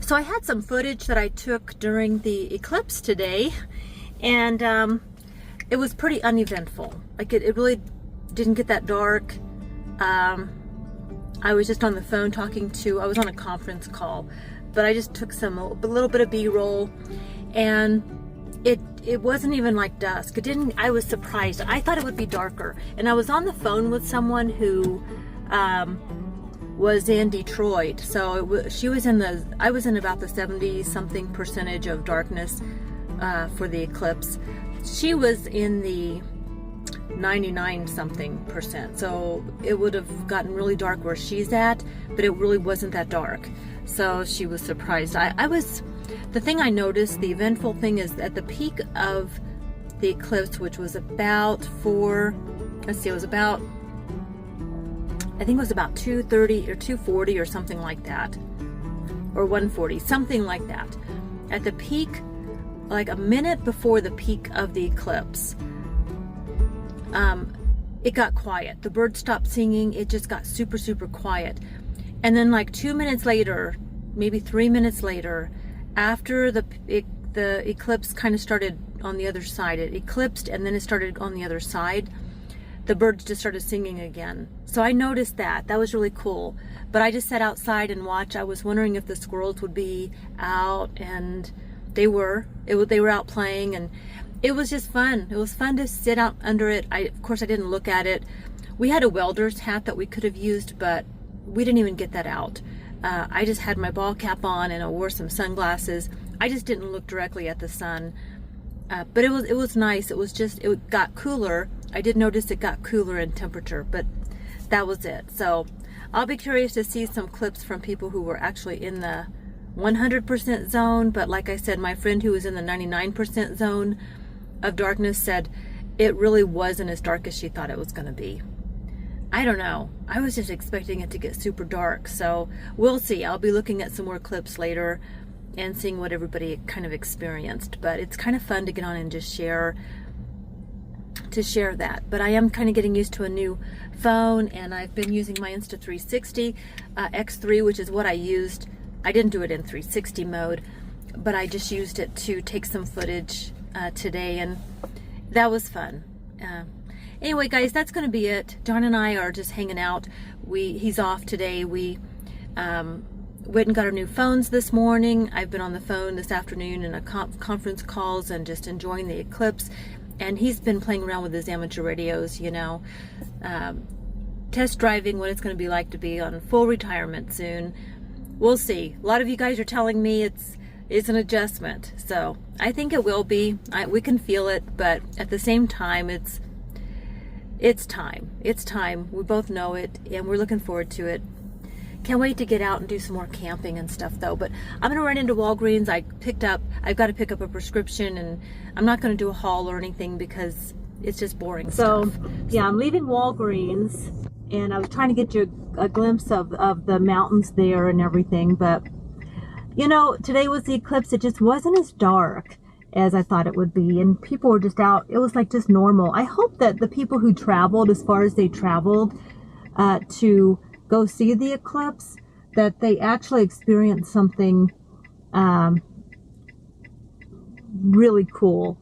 So I had some footage that I took during the eclipse today, and it was pretty uneventful. Like it really didn't get that dark. I was just on the phone I was on a conference call, but I just took a little bit of B-roll, and it wasn't even like dusk. I was surprised. I thought it would be darker. And I was on the phone with someone who was in Detroit. So I was in about the 70-something percentage of darkness for the eclipse. She was in the 99-something percent. So it would have gotten really dark where she's at, but it really wasn't that dark. So she was surprised. The thing I noticed, the eventful thing, is at the peak of the eclipse, which was about I think it was about 2:30 or 2:40 or something like that, or 1:40, something like that. At the peak, like a minute before the peak of the eclipse, it got quiet. The birds stopped singing. It just got super, super quiet. And then like 2 minutes later, maybe 3 minutes later, after the eclipse kind of started on the other side, it eclipsed and then it started on the other side, the birds just started singing again. So I noticed that. That was really cool. But I just sat outside and watched. I was wondering if the squirrels would be out, and they were. They were out playing, and it was just fun. It was fun to sit out under it. Of course, I didn't look at it. We had a welder's hat that we could have used, but we didn't even get that out. I just had my ball cap on, and I wore some sunglasses. I just didn't look directly at the sun. But it was nice. It got cooler. I did notice it got cooler in temperature, but that was it. So I'll be curious to see some clips from people who were actually in the 100% zone. But like I said, my friend who was in the 99% zone of darkness said it really wasn't as dark as she thought it was going to be. I don't know. I was just expecting it to get super dark. So we'll see. I'll be looking at some more clips later and seeing what everybody kind of experienced. But it's kind of fun to get on and just share that. But I am kind of getting used to a new phone, and I've been using my Insta360 X3, which is what I used. I didn't do it in 360 mode, but I just used it to take some footage today, and that was fun. Anyway, guys, that's going to be it. John and I are just hanging out. He's off today. We went and got our new phones this morning. I've been on the phone this afternoon in a conference calls and just enjoying the eclipse. And he's been playing around with his amateur radios, test driving what it's going to be like to be on full retirement soon. We'll see. A lot of you guys are telling me it's an adjustment. So I think it will be. We can feel it, but at the same time, it's time. It's time. We both know it, and we're looking forward to it. Can't wait to get out and do some more camping and stuff, though. But I'm going to run into Walgreens. I've got to pick up a prescription, and I'm not going to do a haul or anything because it's just boring stuff. So, yeah, I'm leaving Walgreens, and I was trying to get you a glimpse of the mountains there and everything. But, today was the eclipse. It just wasn't as dark as I thought it would be, and people were just out. It was like just normal. I hope that the people who traveled as far as they traveled to go see the eclipse, that they actually experienced something really cool.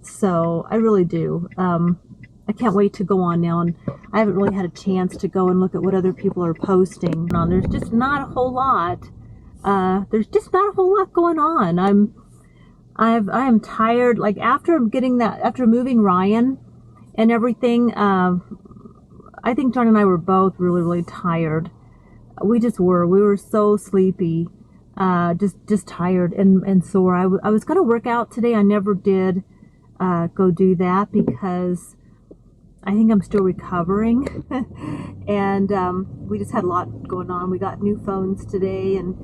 So I really do. I can't wait to go on now, and I haven't really had a chance to go and look at what other people are posting. There's just not a whole lot. There's just not a whole lot going on. I am tired. Like after moving Ryan and everything, I think John and I were both really, really tired. We just were. We were so sleepy, just tired and sore. I was going to work out today. I never did go do that because I think I'm still recovering. And we just had a lot going on. We got new phones today, and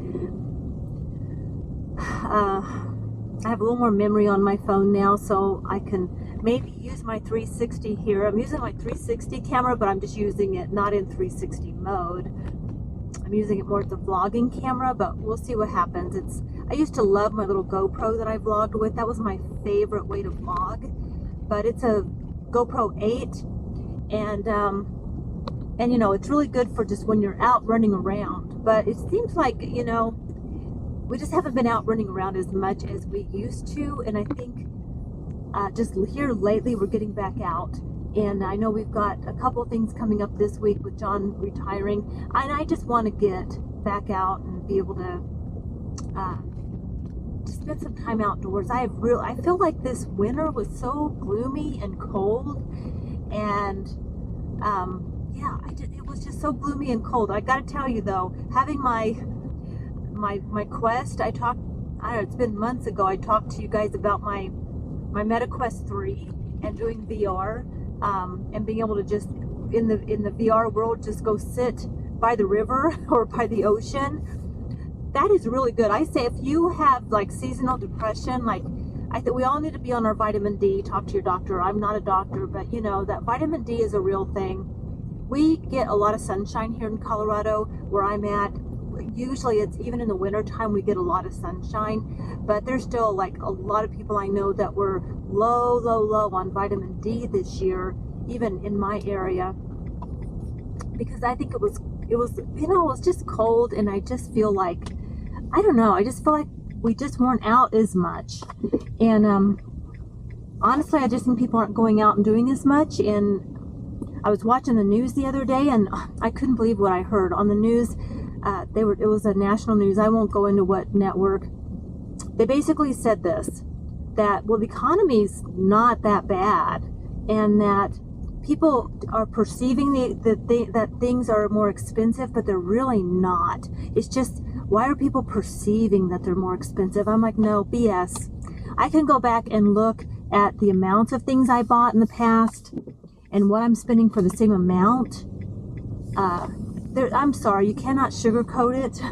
I have a little more memory on my phone now, so I can maybe use my 360 here. I'm using my 360 camera, but I'm just using it not in 360 mode. I'm using it more as a vlogging camera, but we'll see what happens. I used to love my little GoPro that I vlogged with. That was my favorite way to vlog, but it's a GoPro 8, and it's really good for just when you're out running around. But it seems like, we just haven't been out running around as much as we used to. And I think just here lately we're getting back out. And I know we've got a couple of things coming up this week with John retiring. And I just want to get back out and be able to spend some time outdoors. I feel like this winter was so gloomy and cold. And yeah, it was just so gloomy and cold. I got to tell you though, having my Quest, I don't know, it's been months ago, I talked to you guys about my Meta Quest 3 and doing VR, and being able to just in the VR world just go sit by the river or by the ocean. That is really good. I say if you have like seasonal depression, like I think we all need to be on our vitamin D. Talk to your doctor. I'm not a doctor, but you know that vitamin D is a real thing. We get a lot of sunshine here in Colorado where I'm at. Usually it's even in the winter time we get a lot of sunshine, but there's still like a lot of people I know that were low on vitamin D this year, even in my area, because I think it was you know, it was just cold. And I just feel like, I don't know, I just feel like we just weren't out as much. And honestly, I just think people aren't going out and doing as much. And I was watching the news the other day and I couldn't believe what I heard on the news. It was a national news. I won't go into what network. They basically said this, that, well, the economy's not that bad, and that people are perceiving that things are more expensive, but they're really not. It's just, why are people perceiving that they're more expensive? I'm like, no, BS. I can go back and look at the amounts of things I bought in the past and what I'm spending for the same amount. I'm sorry, you cannot sugarcoat it.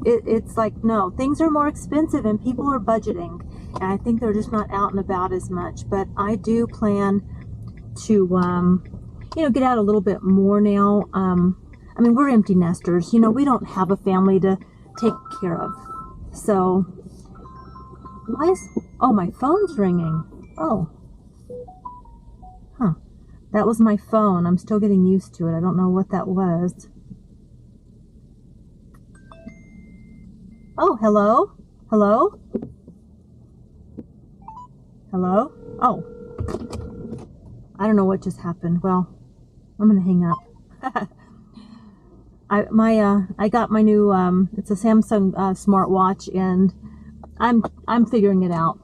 It's like, no, things are more expensive and people are budgeting. And I think they're just not out and about as much. But I do plan to, you know, get out a little bit more now. I mean, we're empty nesters. You know, we don't have a family to take care of. So, oh, my phone's ringing. Oh. Huh. That was my phone. I'm still getting used to it. I don't know what that was. Oh, hello? Hello? Hello? Oh. I don't know what just happened. Well, I'm gonna hang up. I got my new it's a Samsung smartwatch, and I'm figuring it out.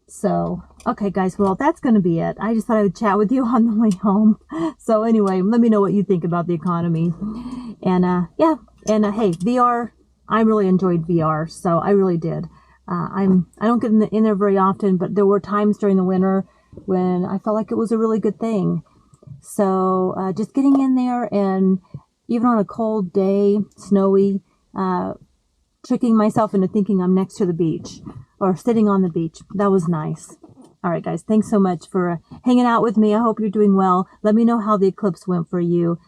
So, okay guys, well, that's going to be it. I just thought I would chat with you on the way home. So anyway, let me know what you think about the economy. And yeah, and hey, VR, I really enjoyed VR, so I really did. I don't get in there very often, but there were times during the winter when I felt like it was a really good thing. So just getting in there, and even on a cold day, snowy, tricking myself into thinking I'm next to the beach or sitting on the beach. That was nice. All right, guys, thanks so much for hanging out with me. I hope you're doing well. Let me know how the eclipse went for you.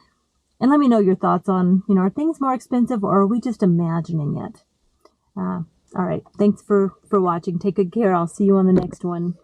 And let me know your thoughts on, you know, are things more expensive or are we just imagining it? All right, thanks for watching. Take good care. I'll see you on the next one.